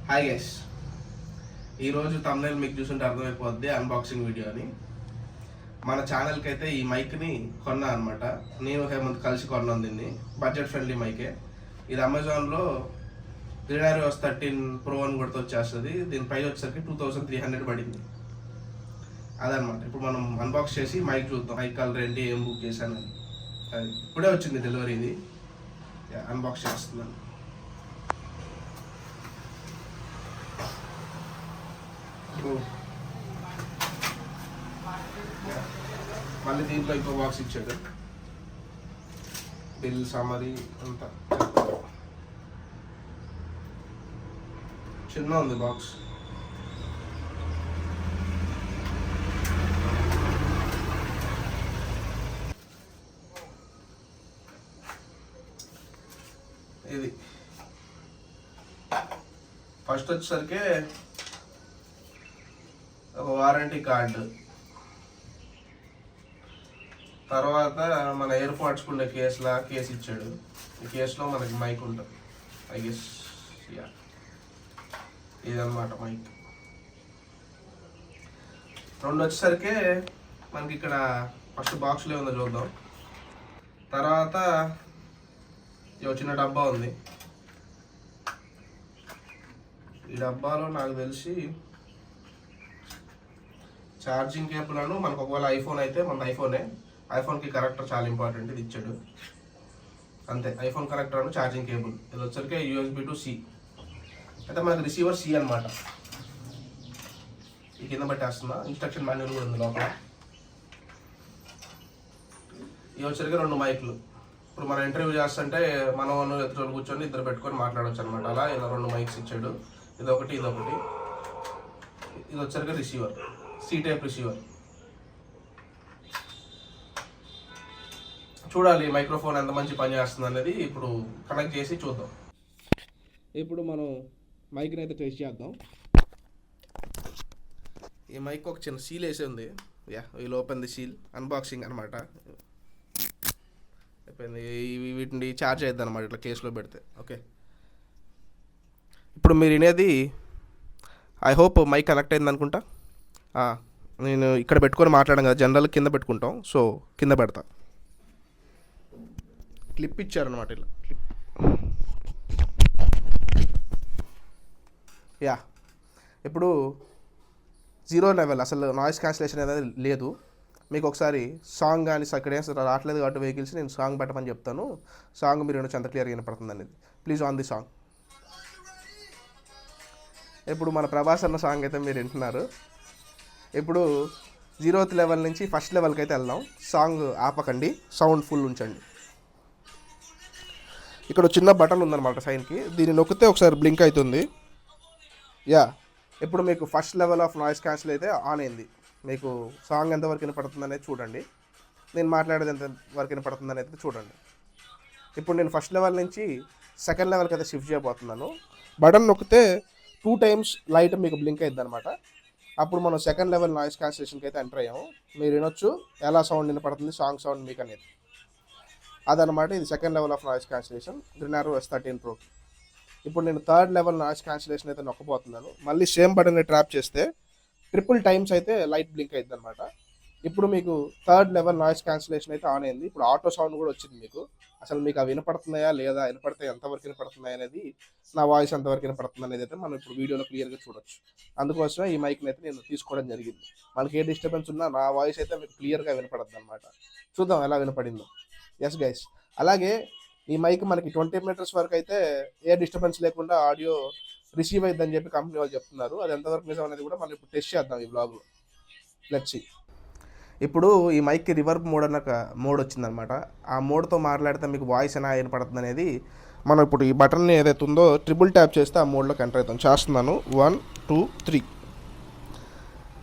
Hi guys, ఈరోజు thumbnail మీకు చూసుంటే అర్థమైపోద్ది అన్బాక్సింగ్ వీడియో అని. మన ఛానల్కి అయితే ఈ మైక్ని కొన్నా అనమాట. నేను హేమంత్ కలిసి కొన్నాను దీన్ని. బడ్జెట్ ఫ్రెండ్లీ మైకే. ఇది అమెజాన్లో రీడారియోస్ 13 Pro అని కొడితే వచ్చేస్తుంది. దీని ప్రైస్ వచ్చేసరికి 2300 పడింది. అదనమాట. ఇప్పుడు మనం అన్బాక్స్ చేసి మైక్ చూద్దాం. మైక్ కలర్ ఏంటి, ఏం బుక్ చేశాను అది ఇప్పుడే వచ్చింది డెలివరీ. ఇది అన్బాక్స్ చేస్తున్నాను. మళ్ళీ దీంట్లో ఇంకో బాక్స్ ఇచ్చాడు. బిల్ సమరీ అంతా చిన్న ఉంది బాక్స్. ఇది ఫస్ట్ వచ్చేసరికి ఒక వారంటీ కార్డు, తర్వాత మన ఎయిర్ పాడ్స్ ఉండే కేసు ఇచ్చాడు. ఈ కేసులో మనకి మైక్ ఉంటుంది. ఐ గెస్ ఇదన్నమాట మైక్. రెండు వచ్చేసరికి మనకి ఇక్కడ ఫస్ట్ బాక్స్లో ఉందో చూద్దాం. తర్వాత చిన్న డబ్బా ఉంది. ఈ డబ్బాలో నాకు తెలిసి ఛార్జింగ్ కేబుల్ అను, మనకు ఒకవేళ ఐఫోన్ అయితే మన ఐఫోన్కి కనెక్టర్ చాలా ఇంపార్టెంట్. ఇది ఇచ్చాడు అంతే. ఐఫోన్ కనెక్టర్ అను, ఛార్జింగ్ కేబుల్. ఇది వచ్చరికి USB to C. అయితే మనకి రిసీవర్ C అనమాట. ఈ కింద పెట్టేస్తున్నా. ఇన్స్ట్రక్షన్ మాన్యువల్ కూడా ఉంది లోపల. ఇవి వచ్చరికి 2 మైక్లు. ఇప్పుడు మనం ఇంటర్వ్యూ చేస్తుంటే మనం ఎదురు కూర్చొని ఇద్దరు పెట్టుకొని మాట్లాడవచ్చు అనమాట. అలా ఇలా 2 మైక్స్ ఇచ్చాడు. ఇదొకటి. ఇది వచ్చరికి రిసీవర్, C టైప్ రిసీవర్. చూడాలి మైక్రోఫోన్ ఎంత మంచి పని చేస్తుంది అనేది ఇప్పుడు కనెక్ట్ చేసి చూద్దాం. ఇప్పుడు మనం మైక్ని అయితే టెస్ట్ చేద్దాం. ఈ మైక్ ఒక చిన్న సీల్ వేసి ఉంది. We'll open the seal. Unboxing అనమాట. అయిపోయింది. వీటిని ఛార్జ్ అవుతుంది అనమాట ఇట్లా కేసులో పెడితే. ఓకే, ఇప్పుడు మీరు వినేది ఐ హోప్ మైక్ కనెక్ట్ అయింది అనుకుంటా. నేను ఇక్కడ పెట్టుకొని మాట్లాడడం కదా, జనరల్ కింద పెట్టుకుంటాం. సో కింద పెడతా. క్లిప్ ఇచ్చారనమాట ఇలా. ఇప్పుడు 0 లెవెల్, అసలు నాయిస్ క్యాన్సిలేషన్ అనేది లేదు. మీకు ఒకసారి సాంగ్ కానీ ఇక్కడ ఏం రావట్లేదు కాబట్టి వెహికల్స్ నేను సాంగ్ పెట్టమని చెప్తాను. సాంగ్ మీరు ఎంత క్లియర్గా వినపడుతుంది అనేది. Please on the song. ఇప్పుడు మన ప్రభాస్ అన్న సాంగ్ అయితే మీరు వింటున్నారు. ఇప్పుడు 0th లెవెల్ నుంచి 1st లెవెల్కి అయితే వెళ్దాం. సాంగ్ ఆపకండి, సౌండ్ ఫుల్ ఉంచండి. ఇక్కడ చిన్న బటన్ ఉందన్నమాట సైన్కి. దీన్ని నొక్కితే ఒకసారి బ్లింక్ అవుతుంది. ఇప్పుడు మీకు 1st level of noise cancel అయితే ఆన్ అయింది. మీకు సాంగ్ ఎంతవరకు వినపడుతుంది అనేది చూడండి. నేను మాట్లాడేది ఎంతవరకు వినపడుతుంది అనేది చూడండి. ఇప్పుడు నేను 1st లెవెల్ నుంచి 2nd లెవెల్కి అయితే షిఫ్ట్ చేయబోతున్నాను. బటన్ నొక్కితే 2 times లైట్ మీకు బ్లింక్ అయింది అనమాట. అప్పుడు మనం 2nd లెవెల్ నాయిస్ క్యాన్సిలేషన్కి అయితే ఎంటర్ అయ్యాము. మీరు వినొచ్చు ఎలా సౌండ్ వినపడుతుంది, సాంగ్ సౌండ్ మీకు అనేది. అదనమాట. ఇది 2nd level of noise cancellation రీడారియోస్ 13 Pro. ఇప్పుడు నేను 3rd లెవెల్ నాయిస్ క్యాన్సిలేషన్ అయితే నొక్కబోతున్నాను. మళ్ళీ సేమ్ బటన్ని ట్రాప్ చేస్తే 3 times అయితే లైట్ బ్లింక్ అయింది అనమాట. ఇప్పుడు మీకు 3rd లెవెల్ నాయిస్ క్యాన్సిలేషన్ అయితే ఆన్ అయింది. ఇప్పుడు ఆటో సౌండ్ కూడా వచ్చింది మీకు. అసలు మీకు అవి వినపడుతున్నాయా లేదా, వినపడితే ఎంతవరకు వినపడుతున్నాయి అనేది, నా వాయిస్ ఎంతవరకు వినపడుతుంది అనేది అయితే మనం ఇప్పుడు వీడియోలో క్లియర్గా చూడొచ్చు. అందుకోసమే ఈ మైక్ని అయితే నేను తీసుకోవడం జరిగింది. మనకి ఏ డిస్టర్బెన్స్ ఉన్నా నా వాయిస్ అయితే మీకు క్లియర్గా వినపడుతుంది అనమాట. చూద్దాం ఎలా వినపడిందో. ఎస్ గైస్, అలాగే ఈ మైక్ మనకి 20 meters వరకు అయితే ఏ డిస్టర్బెన్స్ లేకుండా ఆడియో రిసీవ్ అయిద్దని చెప్పి కంపెనీ వాళ్ళు చెప్తున్నారు. అది ఎంతవరకు నిజం అనేది కూడా మనం ఇప్పుడు టెస్ట్ చేద్దాం ఈ బ్లాగ్లో. Let's see. ఇప్పుడు ఈ మైక్కి రివర్బ్ మోడ్ అన్న మోడ్ వచ్చిందనమాట. ఆ మోడ్తో మాట్లాడితే మీకు వాయిస్ ఎలా వినపడుతుంది అనేది మనం ఇప్పుడు ఈ బటన్ని ఏదైతే ఉందో ట్రిపుల్ ట్యాప్ చేస్తే ఆ మోడ్లోకి ఎంటర్ అవుతాం. చేస్తున్నాను. 1 2 3.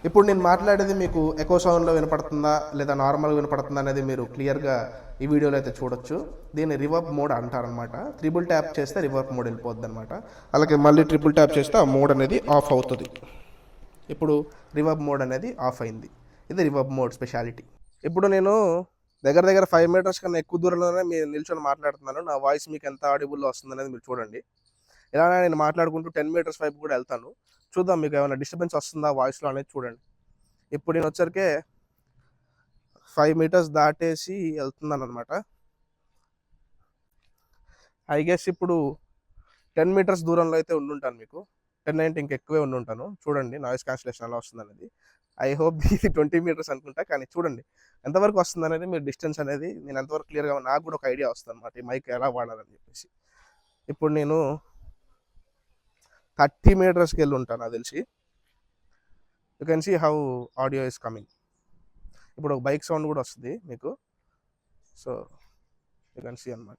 ఇప్పుడు నేను మాట్లాడేది మీకు ఎకో సౌండ్లో వినపడుతుందా లేదా నార్మల్గా వినపడుతుందా అనేది మీరు క్లియర్గా ఈ వీడియోలో అయితే చూడొచ్చు. దీన్ని రివర్బ్ మోడ్ అంటారనమాట. ట్రిపుల్ ట్యాప్ చేస్తే రివర్బ్ మోడ్ వెళ్ళిపోద్ది అనమాట. అలాగే మళ్ళీ ట్రిపుల్ ట్యాప్ చేస్తే ఆ మోడ్ అనేది ఆఫ్ అవుతుంది. ఇప్పుడు రివర్బ్ మోడ్ అనేది ఆఫ్ అయింది. ఇది రివర్బ్ మోడ్ స్పెషాలిటీ. ఇప్పుడు నేను దగ్గర 5 meters కన్నా ఎక్కువ దూరంలోనే మీరు నిల్చొని మాట్లాడుతున్నాను. నా వాయిస్ మీకు ఎంత ఆడిబుల్లో వస్తుంది అనేది మీరు చూడండి. ఇలా నేను మాట్లాడుకుంటూ 10 మీటర్స్ వైపు కూడా వెళ్తాను. చూద్దాం మీకు ఏమైనా డిస్టర్బెన్స్ వస్తుందా వాయిస్లో అనేది చూడండి. ఇప్పుడు నేను వచ్చరికి 5 మీటర్స్ దాటేసి వెళ్తున్నాను అనమాట. ఐ గెస్ ఇప్పుడు 10 మీటర్స్ దూరంలో అయితే ఉండుంటాను. మీకు 10 అంటే ఇంకెక్కువే ఉండుంటాను. చూడండి నాయిస్ క్యాన్సిలేషన్ ఎలా వస్తుంది అనేది. ఐ హోప్ ఇది 20 మీటర్స్ అనుకుంటా, కానీ చూడండి ఎంతవరకు వస్తుంది అనేది. మీరు డిస్టెన్స్ అనేది నేను ఎంతవరకు క్లియర్గా నాకు కూడా ఒక ఐడియా వస్తుంది అనమాట, ఈ మైక్ ఎలా వాడాలని చెప్పేసి. ఇప్పుడు నేను 30 మీటర్స్కి వెళ్ళి ఉంటాను నాకు తెలిసి. You can see how audio is coming. ఇప్పుడు ఒక బైక్ సౌండ్ కూడా వస్తుంది మీకు. సో యూ కెన్ సీ అనమాట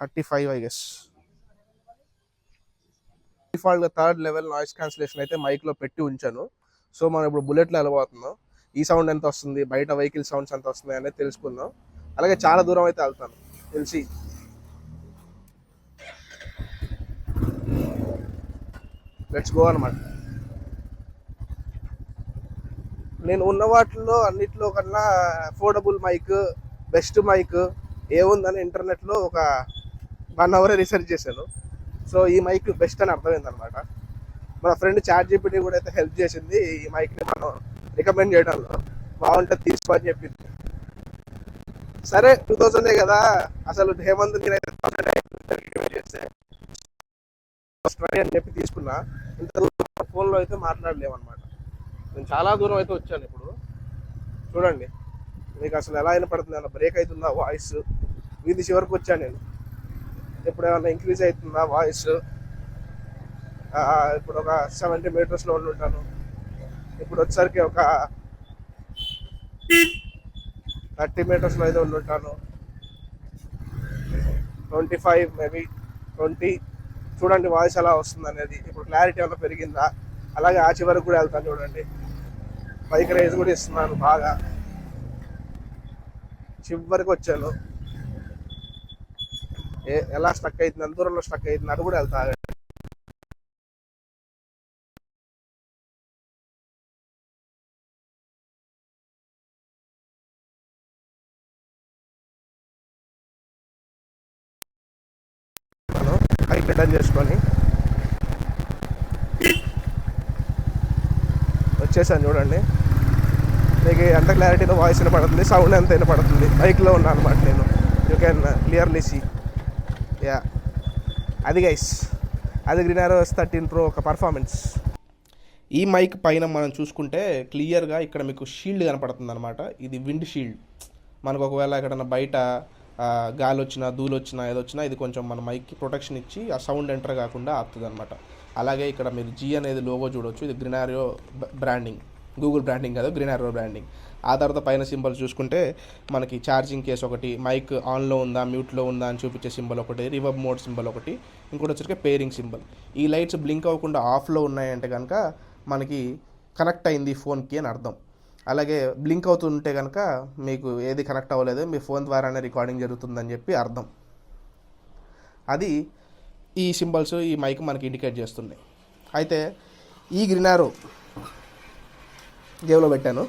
35 ఐ గెస్. డిఫాల్ట్గా 3rd లెవెల్ నాయిస్ క్యాన్సిలేషన్ అయితే మైక్లో పెట్టి ఉంచాను. సో మనం ఇప్పుడు బుల్లెట్లో వెళ్ళబోతున్నాం. ఈ సౌండ్ ఎంత వస్తుంది, బయట వెహికల్ సౌండ్స్ ఎంత వస్తుంది అనేది తెలుసుకుందాం. అలాగే చాలా దూరం అయితే వెళ్తాను తెలిసి. లెట్స్ గో అనమాట. నేను ఉన్న వాటిల్లో అన్నిట్లో కన్నా అఫోర్డబుల్ మైక్, బెస్ట్ మైక్ ఏముందని ఇంటర్నెట్లో ఒక 1 అవర్ రీసెర్చ్ చేశాను. సో ఈ మైక్ బెస్ట్ అని అర్థమైంది అనమాట. మన ఫ్రెండ్ ChatGPT కూడా అయితే హెల్ప్ చేసింది ఈ మైక్ని మనం రికమెండ్ చేయడంలో. బాగుంటుంది తీసుకో అని చెప్పింది. సరే 2000 కదా అసలు హేమంత్ చేస్తే అని చెప్పి తీసుకున్నా. ఇంత దూరం ఫోన్లో అయితే మాట్లాడలేమన్నమాట. నేను చాలా దూరం అయితే వచ్చాను. ఇప్పుడు చూడండి మీకు అసలు ఎలా వినపడుతుంది, అలా బ్రేక్ అవుతుందా వాయిస్. వీధి చివరికి వచ్చాను నేను. ఇప్పుడు ఏమన్నా ఇంక్రీజ్ అవుతుందా వాయిస్. ఇప్పుడు ఒక 70 మీటర్స్లో ఉండుంటాను. ఇప్పుడు వచ్చేసరికి ఒక 30 మీటర్స్లో అయితే ఉండుంటాను. 25 మేబీ 20. చూడండి వాయిస్ ఎలా వస్తుంది అనేది. ఇప్పుడు క్లారిటీ ఏమైనా పెరిగిందా. అలాగే ఆ చివరికి కూడా వెళ్తాను చూడండి. బైక్ రేస్ కూడా ఇస్తున్నాను బాగా. చివరికి వచ్చాను. ఎలా స్టక్ అవుతుంది, ఎంత దూరంలో స్టక్ అవుతుంది అది కూడా వెళ్తాను. మనం బైక్ రిటర్న్ చేసుకొని వచ్చేసాను చూడండి. మీకు ఎంత క్లారిటీలో వాయిస్ వినపడుతుంది, సౌండ్ ఎంత వినపడుతుంది. బైక్లో ఉన్నాను అనమాట నేను. You can clearly see. Yeah అది గైస్, అది గ్రీన్ ఆరో S13 Pro ఒక పర్ఫార్మెన్స్. ఈ మైక్ పైన మనం చూసుకుంటే క్లియర్గా ఇక్కడ మీకు షీల్డ్ కనపడుతుంది అనమాట. ఇది విండ్ షీల్డ్. మనకు ఒకవేళ ఎక్కడన్నా బయట గాలి వచ్చినా, ధూళి వచ్చినా, ఏదొచ్చినా ఇది కొంచెం మన మైక్కి ప్రొటెక్షన్ ఇచ్చి ఆ సౌండ్ ఎంటర్ కాకుండా ఆపుతుంది అనమాట. అలాగే ఇక్కడ మీరు G అనేది లోగో చూడవచ్చు. ఇది గ్రీన్ ఆరో బ్రాండింగ్, గూగుల్ బ్రాండింగ్ కాదు, గ్రీన్ ఆరో బ్రాండింగ్. ఆ తర్వాత పైన సింబల్ చూసుకుంటే మనకి ఛార్జింగ్ కేస్ ఒకటి, మైక్ ఆన్లో ఉందా మ్యూట్లో ఉందా అని చూపించే సింబల్ ఒకటి, రివర్బ్ మోడ్ సింబల్ ఒకటి, ఇంకోటి వచ్చరికి పేరింగ్ సింబల్. ఈ లైట్స్ బ్లింక్ అవ్వకుండా ఆఫ్లో ఉన్నాయంటే కనుక మనకి కనెక్ట్ అయింది ఫోన్కి అని అర్థం. అలాగే బ్లింక్ అవుతుంటే కనుక మీకు ఏది కనెక్ట్ అవ్వలేదు, మీ ఫోన్ ద్వారానే రికార్డింగ్ జరుగుతుందని చెప్పి అర్థం. అది ఈ సింబల్స్ ఈ మైక్ మనకి ఇండికేట్ చేస్తున్నాయి. అయితే ఈ గ్రీన్ ఆరో జేబులో పెట్టాను.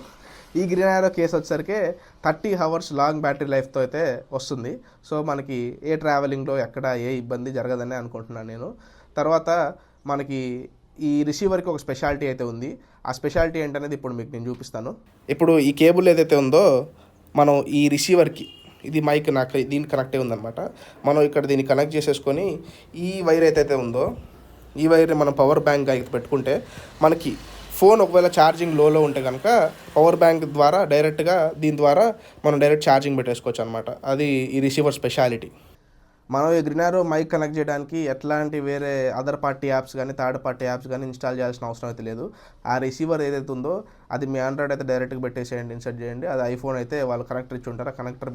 ఈ గ్రీన్ ఆరో కేసు వచ్చేసరికి 30 hours లాంగ్ బ్యాటరీ లైఫ్తో అయితే వస్తుంది. సో మనకి ఏ ట్రావెలింగ్లో ఎక్కడ ఏ ఇబ్బంది జరగదని అనుకుంటున్నాను నేను. తర్వాత మనకి ఈ రిసీవర్కి ఒక స్పెషాలిటీ అయితే ఉంది. ఆ స్పెషాలిటీ ఏంటనేది ఇప్పుడు మీకు నేను చూపిస్తాను. ఇప్పుడు ఈ కేబుల్ ఏదైతే ఉందో మనం ఈ రిసీవర్కి, ఇది మైక్ నాకు దీనికి కనెక్ట్ అయి ఉందన్నమాట. మనం ఇక్కడ దీన్ని కనెక్ట్ చేసేసుకొని ఈ వైర్ ఏదైతే ఉందో ఈ వైర్ మనం పవర్ బ్యాంక్ అయితే పెట్టుకుంటే మనకి ఫోన్ ఒకవేళ ఛార్జింగ్ లోలో ఉంటే కనుక పవర్ బ్యాంక్ ద్వారా డైరెక్ట్గా దీని ద్వారా మనం డైరెక్ట్ ఛార్జింగ్ పెట్టేసుకోవచ్చు అనమాట. అది ఈ రిసీవర్ స్పెషాలిటీ. మనం ఈ గ్రీన్ ఆరో మైక్ కనెక్ట్ చేయడానికి ఎట్లాంటి వేరే అదర్ పార్టీ యాప్స్ కానీ థర్డ్ పార్టీ యాప్స్ కానీ ఇన్స్టాల్ చేయాల్సిన అవసరం అయితే లేదు. ఆ రిసీవర్ ఏదైతే ఉందో అది మీ ఆండ్రాయిడ్ అయితే డైరెక్ట్గా పెట్టేసేయండి, ఇన్సర్ట్ చేయండి. అది ఐఫోన్ అయితే వాళ్ళు కనెక్టర్ ఇచ్చి ఉంటారు, కనెక్టర్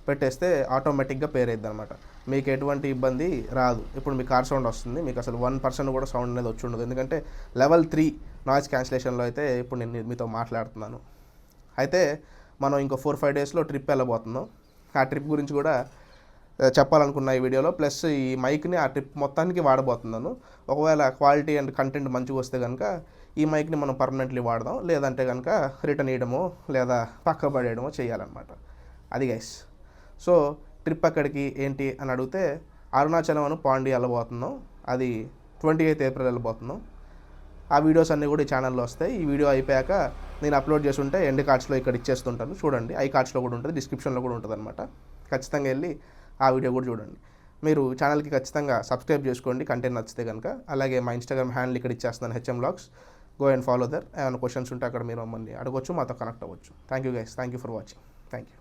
పెట్టేస్తే ఆటోమేటిక్గా పేర్ అవుతుంది అనమాట. మీకు ఎటువంటి ఇబ్బంది రాదు. ఇప్పుడు మీ కార్ సౌండ్ వస్తుంది, మీకు అసలు 1% కూడా సౌండ్ అనేది వచ్చి ఉండదు. ఎందుకంటే level 3 నాయిస్ క్యాన్సిలేషన్లో అయితే ఇప్పుడు నేను మీతో మాట్లాడుతున్నాను. అయితే మనం ఇంకో 4-5 డేస్లో ట్రిప్ వెళ్ళబోతున్నాం. ఆ ట్రిప్ గురించి కూడా చెప్పాలనుకున్న ఈ వీడియోలో. ప్లస్ ఈ మైక్ని ఆ ట్రిప్ మొత్తానికి వాడబోతున్నాను. ఒకవేళ క్వాలిటీ అండ్ కంటెంట్ మంచిగా వస్తే కనుక ఈ మైక్ని మనం పర్మనెంట్లీ వాడదాం, లేదంటే కనుక రిటర్న్ ఇవ్వడమో లేదా పక్క పడేయడమో చేయాలన్నమాట. అది గైస్. సో ట్రిప్ అక్కడికి ఏంటి అని అడిగితే అరుణాచలం అను పాండి వెళ్ళబోతున్నాం. అది 28th ఏప్రిల్ వెళ్ళబోతున్నాం. ఆ వీడియోస్ అన్నీ కూడా ఈ ఛానల్లో వస్తాయి. ఈ వీడియో అయిపోయాక నేను అప్లోడ్ చేసి ఉంటే ఎండ్ కార్డ్స్లో ఇక్కడ ఇచ్చేస్తుంటాను, చూడండి. ఐ కార్డ్స్లో కూడా ఉంటుంది, డిస్క్రిప్షన్లో కూడా ఉంటుంది అనమాట. ఖచ్చితంగా వెళ్ళి ఆ వీడియో కూడా చూడండి. మీరు ఛానల్కి ఖచ్చితంగా సబ్స్క్రైబ్ చేసుకోండి కంటెంట్ నచ్చితే కనుక. అలాగే మా ఇన్స్టాగ్రామ్ హ్యాండిల్ ఇక్కడ ఇచ్చేస్తున్నాను, HM Vlogs. Go and follow there. ఏమైనా క్వశ్చన్స్ ఉంటే అక్కడ మీరు మమ్మల్ని అడగొచ్చు, మాతో కనెక్ట్ అవ్వచ్చు. Thank you guys, thank you for watching. Thank you.